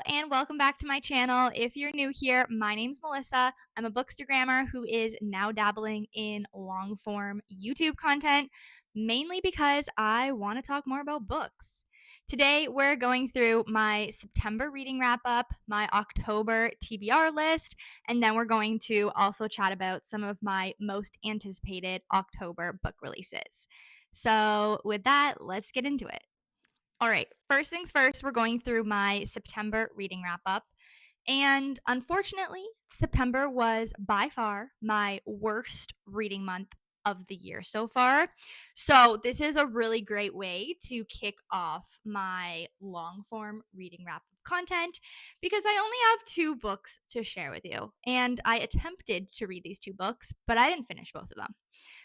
and welcome back to my channel. If you're new here, my name's Melissa. I'm a bookstagrammer who is now dabbling in long form YouTube content, mainly because I want to talk more about books. Today, we're going through my September reading wrap up, my October TBR list, and then we're going to also chat about some of my most anticipated October book releases. So, with that, let's get into it. All right, first things first, we're going through my September reading wrap up. And unfortunately, September was by far my worst reading month of the year so far. So, this is a really great way to kick off my long form reading wrap up content because I only have 2 books to share with you. And I attempted to read these 2 books, but I didn't finish both of them.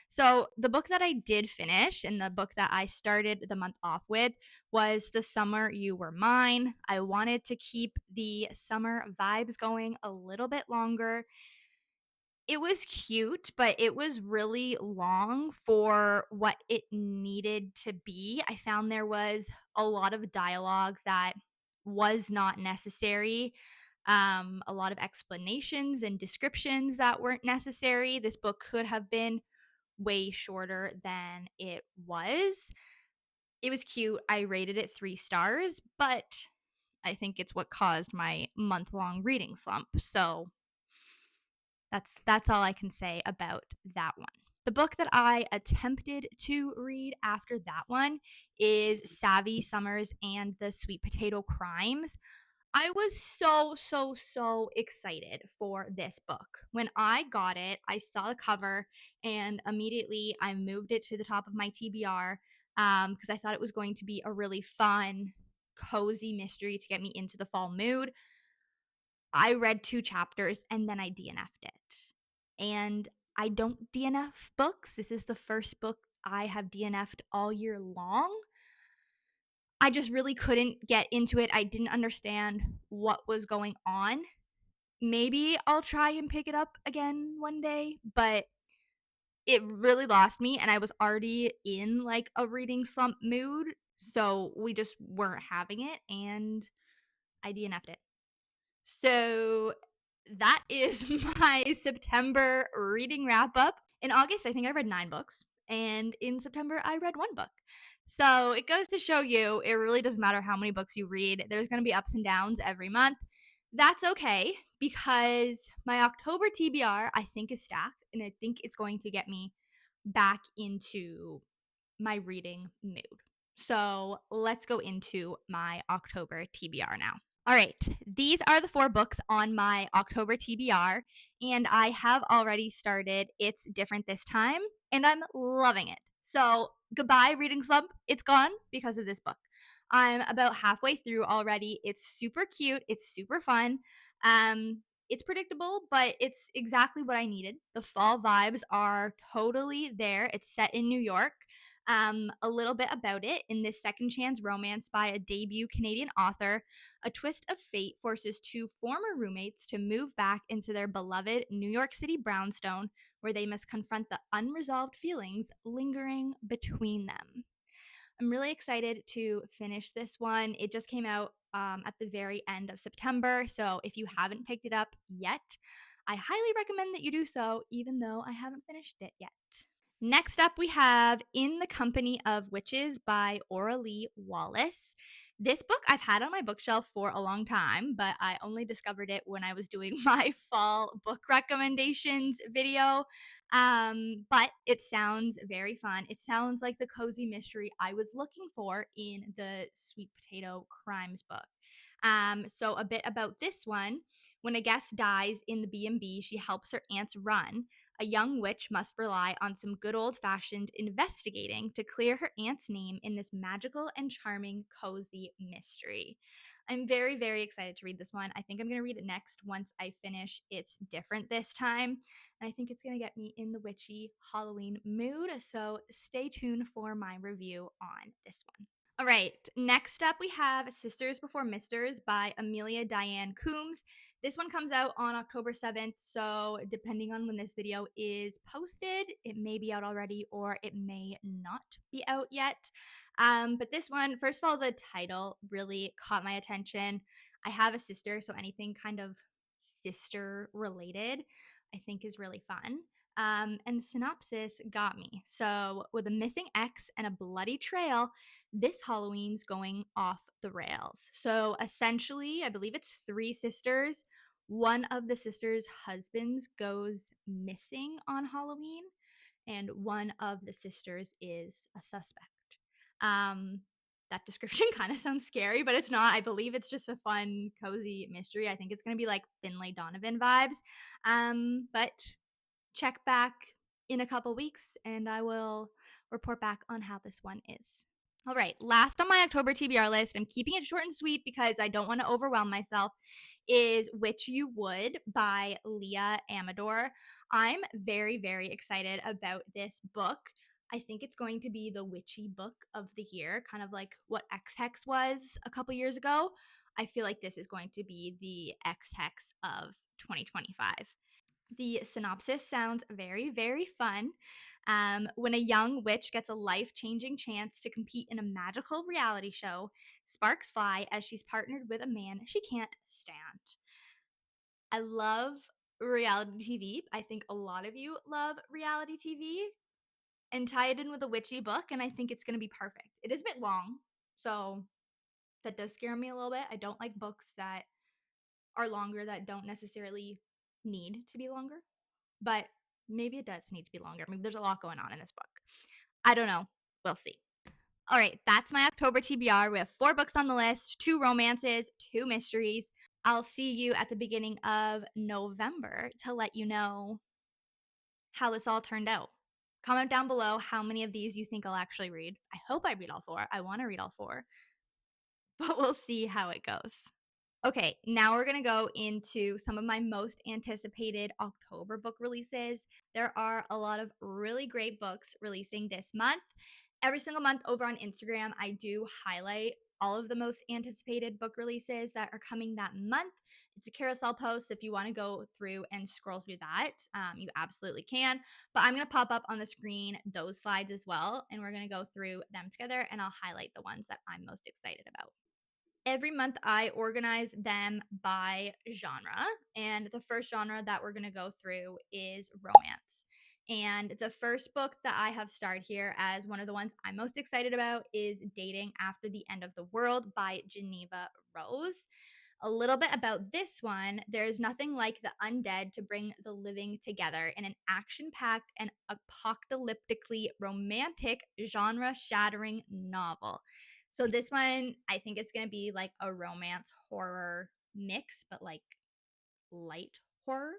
So, the book that I did finish and the book that I started the month off with was The Summer You Were Mine. I wanted to keep the summer vibes going a little bit longer. It was cute, but it was really long for what it needed to be. I found there was a lot of dialogue that was not necessary. A lot of explanations and descriptions that weren't necessary. This book could have been way shorter than it was. It was cute. I rated it 3 stars, but I think it's what caused my month-long reading slump. So that's all I can say about that one. The book that I attempted to read after that one is Savvy Summers and the Sweet Potato Crimes. I was so excited for this book. When I got it, I saw the cover and immediately I moved it to the top of my TBR because I thought it was going to be a really fun, cozy mystery to get me into the fall mood. I read 2 chapters and then I DNF'd it. And I don't DNF books. This is the first book I have DNF'd all year long. I just really couldn't get into it. I didn't understand what was going on. Maybe I'll try and pick it up again one day, but it really lost me and I was already in like a reading slump mood, so we just weren't having it and I DNF'd it. So that is my September reading wrap up. In August, I think I read 9 books, and in September, I read 1 book. So it goes to show you, it really doesn't matter how many books you read. There's going to be ups and downs every month. That's okay because my October TBR, I think, is stacked, and I think it's going to get me back into my reading mood. So let's go into my October TBR now. All right, these are the 4 books on my October TBR, and I have already started It's Different This Time, and I'm loving it. So, goodbye, reading slump. It's gone because of this book. I'm about halfway through already. It's super cute. It's super fun. It's predictable, but it's exactly what I needed. The fall vibes are totally there. It's set in New York. A little bit about it. In this second chance romance by a debut Canadian author, a twist of fate forces 2 former roommates to move back into their beloved New York City brownstone, where they must confront the unresolved feelings lingering between them. I'm really excited to finish this one. It just came out at the very end of September, so if you haven't picked it up yet, I highly recommend that you do so, even though I haven't finished it yet. Next up, we have In the Company of Witches by Aurelie Wallace. This book I've had on my bookshelf for a long time, but I only discovered it when I was doing my fall book recommendations video. But it sounds very fun. It sounds like the cozy mystery I was looking for in the Sweet Potato Crimes book. So a bit about this one. When a guest dies in the B&B, she helps her aunts run. A young witch must rely on some good old-fashioned investigating to clear her aunt's name in this magical and charming cozy mystery. I'm very excited to read this one. I think I'm going to read it next once I finish It's Different This Time. And I think it's going to get me in the witchy Halloween mood, so stay tuned for my review on this one. All right, next up we have Sisters Before Misters by Amelia Diane Coombs. This one comes out on October 7th, so depending on when this video is posted, it may be out already or it may not be out yet. But this one, first of all, the title really caught my attention. I have a sister, so anything kind of sister related, I think is really fun. And the synopsis got me. So, with a missing ex and a bloody trail, this Halloween's going off the rails. So, essentially, I believe it's three sisters. One of the sisters' husbands goes missing on Halloween, and one of the sisters is a suspect. Um, that description kind of sounds scary, but it's not. I believe it's just a fun, cozy mystery. I think it's going to be like Finlay Donovan vibes. But check back in a couple weeks and I will report back on how this one is. All right, last on my October TBR list, I'm keeping it short and sweet because I don't want to overwhelm myself, is Witch You Would by Leah Amador. I'm very, very excited about this book. I think it's going to be the witchy book of the year, kind of like what X Hex was a couple years ago. I feel like this is going to be the X Hex of 2025. The synopsis sounds very, very fun. When a young witch gets a life changing chance to compete in a magical reality show, sparks fly as she's partnered with a man she can't stand. I love reality TV. I think a lot of you love reality TV, and tie it in with a witchy book, and I think it's going to be perfect. It is a bit long, so that does scare me a little bit. I don't like books that are longer that don't necessarily need to be longer. But maybe it does need to be longer. Maybe there's a lot going on in this book. I don't know. We'll see. All right, that's my October TBR. We have 4 books on the list, 2 romances, 2 mysteries. I'll see you at the beginning of November to let you know how this all turned out. Comment down below how many of these you think I'll actually read. I hope I read all 4. I want to read all 4, but we'll see how it goes. Okay, now we're going to go into some of my most anticipated October book releases. There are a lot of really great books releasing this month. Every single month over on Instagram, I do highlight all of the most anticipated book releases that are coming that month. It's a carousel post. If you want to go through and scroll through that, you absolutely can. But I'm going to pop up on the screen those slides as well, and we're going to go through them together, and I'll highlight the ones that I'm most excited about. Every month I organize them by genre, and the first genre that we're going to go through is romance. And the first book that I have starred here as one of the ones I'm most excited about is Dating After the End of the World by Geneva Rose. A little bit about this one: there's nothing like the undead to bring the living together in an action-packed and apocalyptically romantic, genre-shattering novel. So this one, I think it's going to be like a romance horror mix, but like light horror.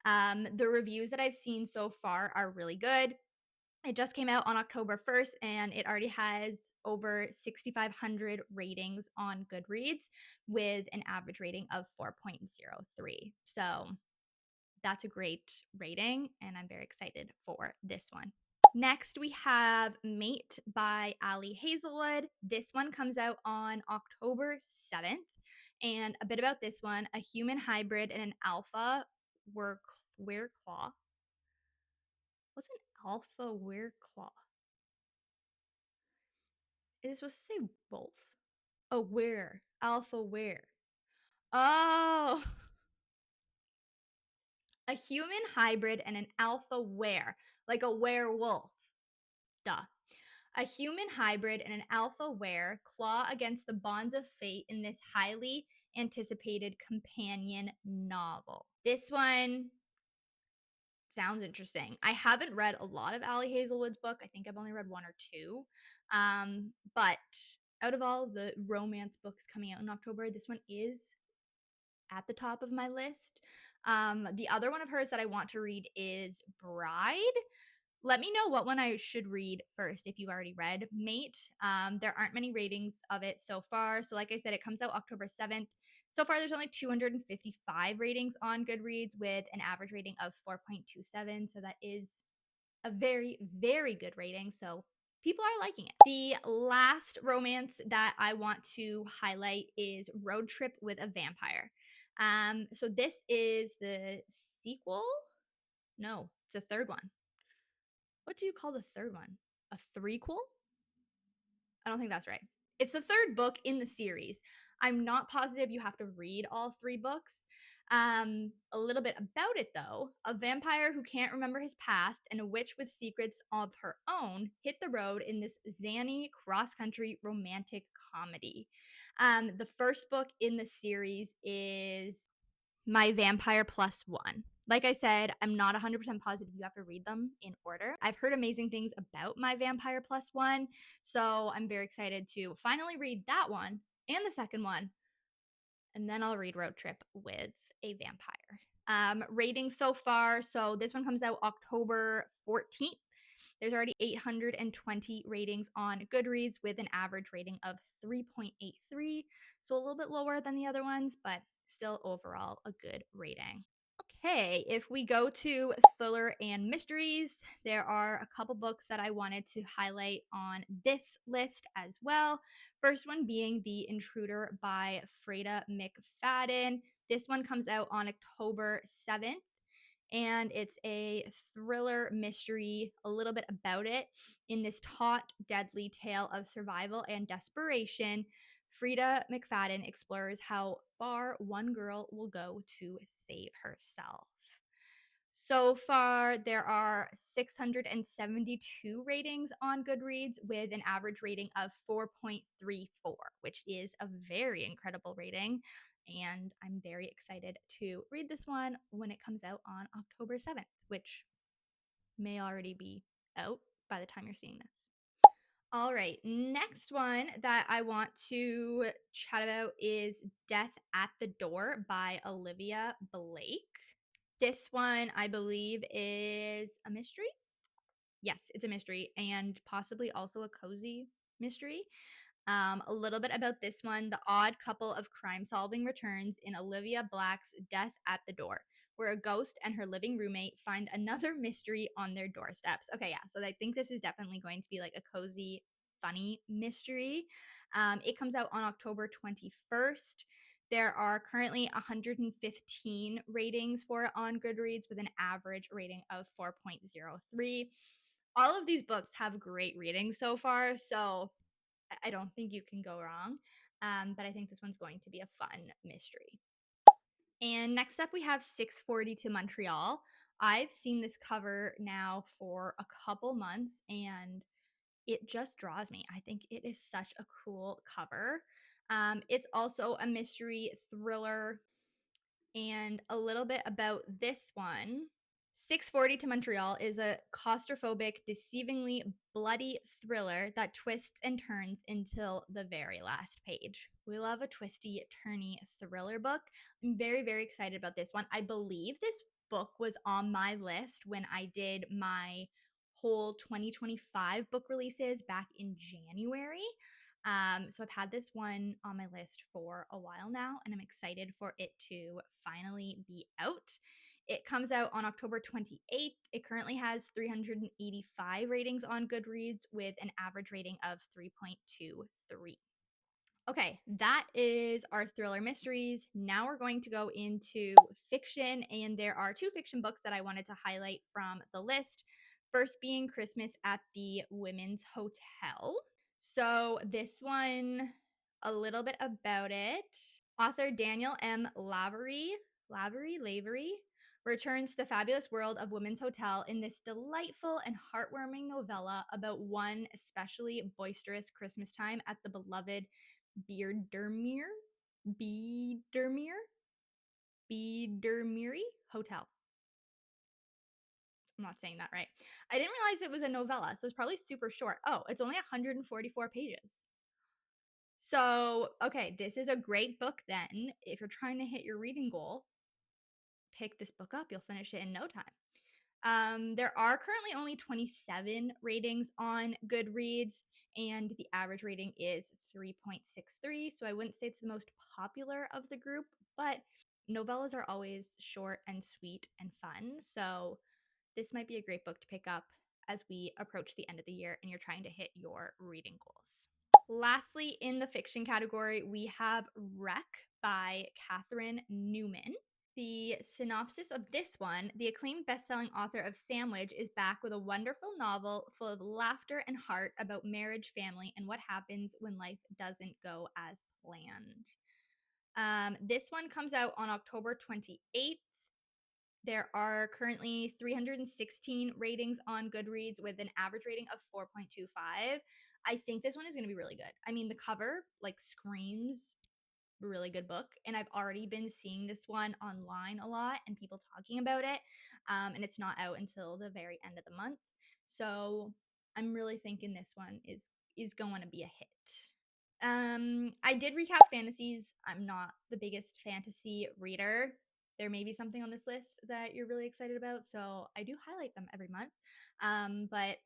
The reviews that I've seen so far are really good. It just came out on October 1st and it already has over 6,500 ratings on Goodreads with an average rating of 4.03. So that's a great rating, and I'm very excited for this one. Next, we have Mate by Ali Hazelwood. This one comes out on October 7th. And a bit about this one: a human hybrid and an alpha wereclaw. What's an alpha wereclaw? Is it supposed to say wolf? Oh, where? Alpha where? Oh, a human hybrid and an alpha were, like a werewolf. Duh. A human hybrid and an alpha were claw against the bonds of fate in this highly anticipated companion novel. This one sounds interesting. I haven't read a lot of Ali Hazelwood's book. I think I've only read 1 or 2. But out of all the romance books coming out in October, this one is at the top of my list. The other one of hers that I want to read is Bride. Let me know what one I should read first if you've already read Mate. There aren't many ratings of it so far. So like I said, it comes out October 7th. So far, there's only 255 ratings on Goodreads with an average rating of 4.27. So that is a very, very good rating. So people are liking it. The last romance that I want to highlight is Road Trip with a Vampire. So this is the sequel. No, it's the third one. What do you call the third one? A threequel? I don't think that's right. It's the third book in the series. I'm not positive you have to read all 3 books. A little bit about it though. A vampire who can't remember his past and a witch with secrets of her own hit the road in this zany cross-country romantic comedy. The first book in the series is My Vampire Plus One. Like I said, I'm not 100% positive you have to read them in order. I've heard amazing things about My Vampire Plus One, so I'm very excited to finally read that one and the second one, and then I'll read Road Trip with a Vampire. Ratings so far, so this one comes out October 14th. There's already 820 ratings on Goodreads with an average rating of 3.83, so a little bit lower than the other ones, but still overall a good rating. Okay, if we go to thriller and mysteries, there are a couple books that I wanted to highlight on this list as well. First one being The Intruder by Freda McFadden. This one comes out on October 7th, and it's a thriller mystery, a little bit about it. In this taut, deadly tale of survival and desperation, Freda McFadden explores how far one girl will go to save herself. So far, there are 672 ratings on Goodreads with an average rating of 4.34, which is a very incredible rating. And I'm very excited to read this one when it comes out on October 7th, which may already be out by the time you're seeing this. All right, next one that I want to chat about is Death at the Door by Olivia Blake. This one, I believe, is a mystery. Yes, it's a mystery and possibly also a cozy mystery. A little bit about this one. The odd couple of crime solving returns in Olivia Black's Death at the Door, where a ghost and her living roommate find another mystery on their doorsteps. Okay, yeah, so I think this is definitely going to be like a cozy, funny mystery. It comes out on October 21st. There are currently 115 ratings for it on Goodreads with an average rating of 4.03. All of these books have great ratings so far, so I don't think you can go wrong. But I think this one's going to be a fun mystery. And next up, we have 640 to Montreal. I've seen this cover now for a couple months and it just draws me. I think it is such a cool cover. It's also a mystery thriller. And a little bit about this one. 640 to Montreal is a claustrophobic, deceivingly bloody thriller that twists and turns until the very last page. We love a twisty, turny thriller book. I'm very, very excited about this one. I believe this book was on my list when I did my whole 2025 book releases back in January. So I've had this one on my list for a while now, and I'm excited for it to finally be out. It comes out on October 28th. It currently has 385 ratings on Goodreads with an average rating of 3.23. Okay, that is our thriller mysteries. Now we're going to go into fiction, and there are 2 fiction books that I wanted to highlight from the list. First being Christmas at the Women's Hotel. So this one, a little bit about it. Author Daniel M. Lavery returns to the fabulous world of Women's Hotel in this delightful and heartwarming novella about one especially boisterous Christmas time at the beloved Biedermeier Hotel. I'm not saying that right. I didn't realize it was a novella, so it's probably super short. Oh, it's only 144 pages. So, okay, this is a great book then. If you're trying to hit your reading goal, pick this book up. You'll finish it in no time. There are currently only 27 ratings on Goodreads, and the average rating is 3.63. So I wouldn't say it's the most popular of the group, but novellas are always short and sweet and fun. So this might be a great book to pick up as we approach the end of the year and you're trying to hit your reading goals. Lastly, in the fiction category, we have Wreck by Catherine Newman. The synopsis of this one: the acclaimed best-selling author of Sandwich is back with a wonderful novel full of laughter and heart about marriage, family, and what happens when life doesn't go as planned. This one comes out on October 28th. There are currently 316 ratings on Goodreads with an average rating of 4.25. I think this one is going to be really good. I mean, the cover like screams really good book, and I've already been seeing this one online a lot and people talking about it. And it's not out until the very end of the month, so I'm really thinking this one is going to be a hit. I did recap fantasies. I'm not the biggest fantasy reader. There may be something on this list that you're really excited about, so I do highlight them every month. But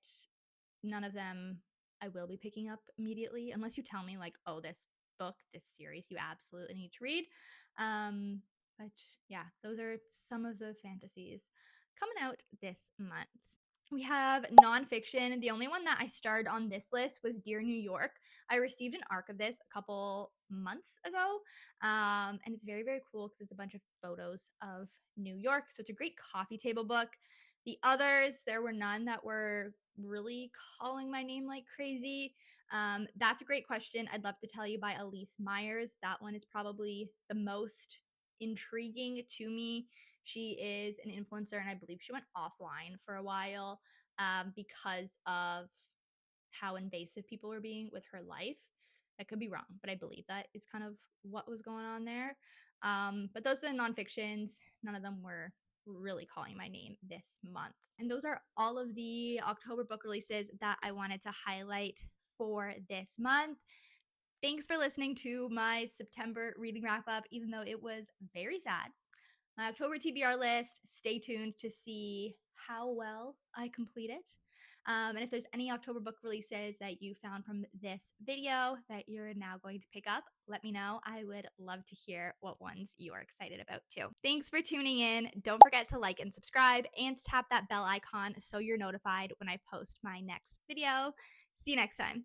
none of them I will be picking up immediately unless you tell me like, oh, this book, this series, you absolutely need to read. But yeah, those are some of the fantasies coming out this month. We have nonfiction. The only one that I starred on this list was Dear New York. I received an arc of this a couple months ago, and it's very, very cool because it's a bunch of photos of New York. So it's a great coffee table book. The others, there were none that were really calling my name like crazy. That's a great question. I'd love to tell you by Elise Myers. That one is probably the most intriguing to me. She is an influencer, and I believe she went offline for a while because of how invasive people were being with her life. I could be wrong, but I believe that is kind of what was going on there. But those are the nonfictions. None of them were really calling my name this month. And those are all of the October book releases that I wanted to highlight for this month. Thanks for listening to my September reading wrap up, even though it was very sad. My October TBR list, stay tuned to see how well I complete it. And if there's any October book releases that you found from this video that you're now going to pick up, let me know. I would love to hear what ones you are excited about too. Thanks for tuning in. Don't forget to like and subscribe and tap that bell icon so you're notified when I post my next video. See you next time.